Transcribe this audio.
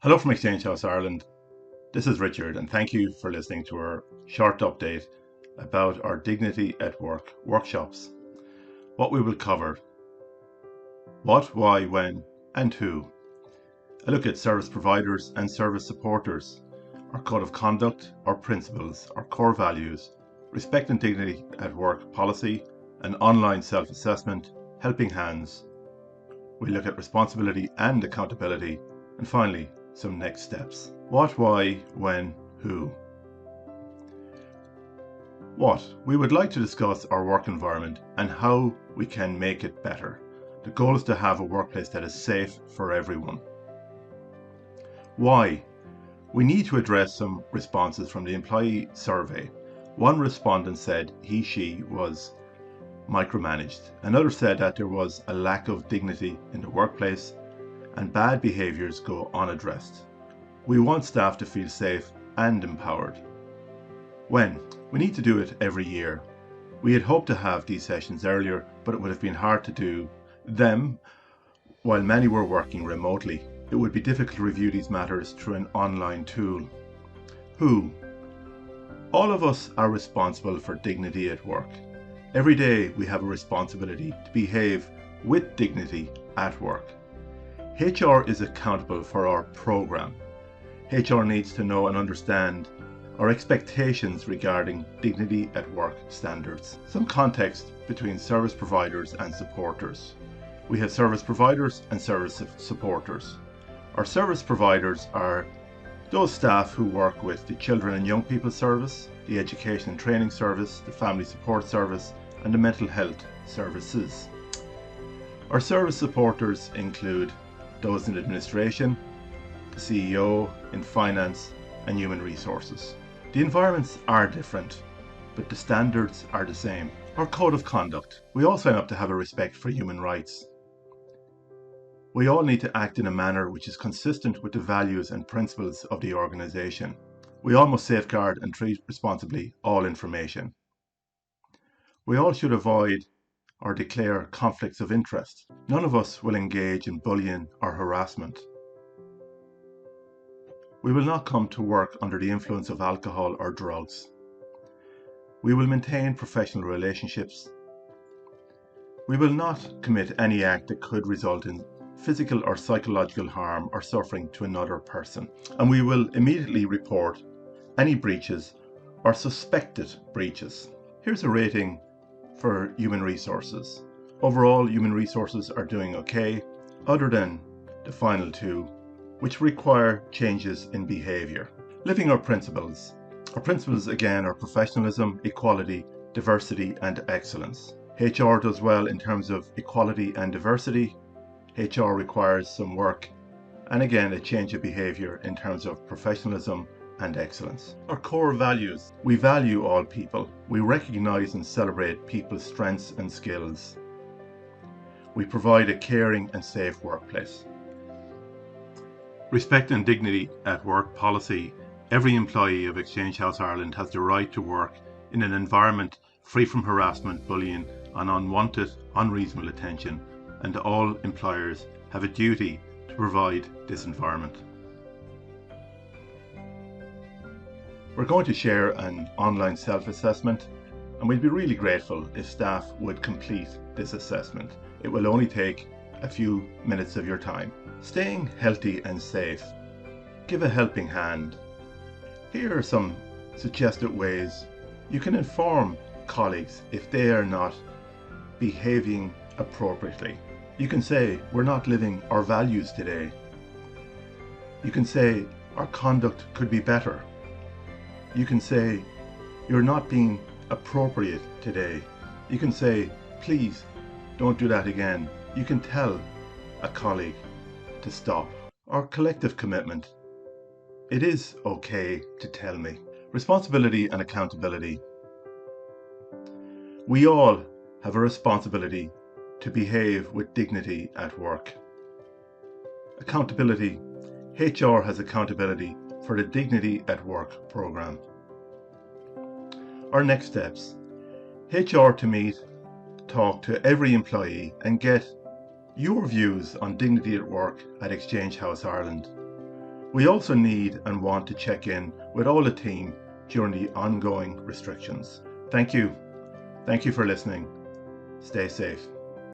Hello from Exchange House Ireland. This is Richard, and thank you for listening to our short update about our Dignity at Work workshops. What we will cover: what, why, when, and who. A look at service providers and service supporters, our code of conduct, our principles, our core values, respect and dignity at work policy, an online self-assessment, helping hands. We look at responsibility and accountability, and finally, some next steps. What, why, when, who. What? We would like to discuss our work environment and how we can make it better. The goal is to have a workplace that is safe for everyone. Why? We need to address some responses from the employee survey. One respondent said she was micromanaged. Another said that there was a lack of dignity in the workplace and bad behaviours go unaddressed. We want staff to feel safe and empowered. When? We need to do it every year. We had hoped to have these sessions earlier, but it would have been hard to do them while many were working remotely. It would be difficult to review these matters through an online tool. Who? All of us are responsible for dignity at work. Every day we have a responsibility to behave with dignity at work. HR is accountable for our program. HR needs to know and understand our expectations regarding dignity at work standards. Some context between service providers and supporters. We have service providers and service supporters. Our service providers are those staff who work with the Children and Young People Service, the Education and Training Service, the Family Support Service, and the Mental Health Services. Our service supporters include those in administration, the CEO, in finance, and human resources. The environments are different, but the standards are the same. Our code of conduct. We all sign up to have a respect for human rights. We all need to act in a manner which is consistent with the values and principles of the organisation. We all must safeguard and treat responsibly all information. We all should avoid or declare conflicts of interest. None of us will engage in bullying or harassment. We will not come to work under the influence of alcohol or drugs. We will maintain professional relationships. We will not commit any act that could result in physical or psychological harm or suffering to another person. And we will immediately report any breaches or suspected breaches. Here's a rating for human resources. Overall, human resources are doing okay, other than the final two, which require changes in behaviour. Living our principles. Our principles again are professionalism, equality, diversity and excellence. HR does well in terms of equality and diversity. HR requires some work and again a change of behaviour in terms of professionalism and excellence. Our core values. We value all people. We recognise and celebrate people's strengths and skills. We provide a caring and safe workplace. Respect and dignity at work policy. Every employee of Exchange House Ireland has the right to work in an environment free from harassment, bullying and unwanted, unreasonable attention, and all employers have a duty to provide this environment. We're going to share an online self-assessment, and we'd be really grateful if staff would complete this assessment. It will only take a few minutes of your time. Staying healthy and safe. Give a helping hand. Here are some suggested ways you can inform colleagues if they are not behaving appropriately. You can say, we're not living our values today. You can say, our conduct could be better. You can say, you're not being appropriate today. You can say, please don't do that again. You can tell a colleague to stop. Our collective commitment. It is okay to tell me. Responsibility and accountability. We all have a responsibility to behave with dignity at work. Accountability. HR has accountability for the Dignity at Work programme. Our next steps. HR to meet, talk to every employee and get your views on dignity at work at Exchange House Ireland. We also need and want to check in with all the team during the ongoing restrictions. Thank you. Thank you for listening. Stay safe.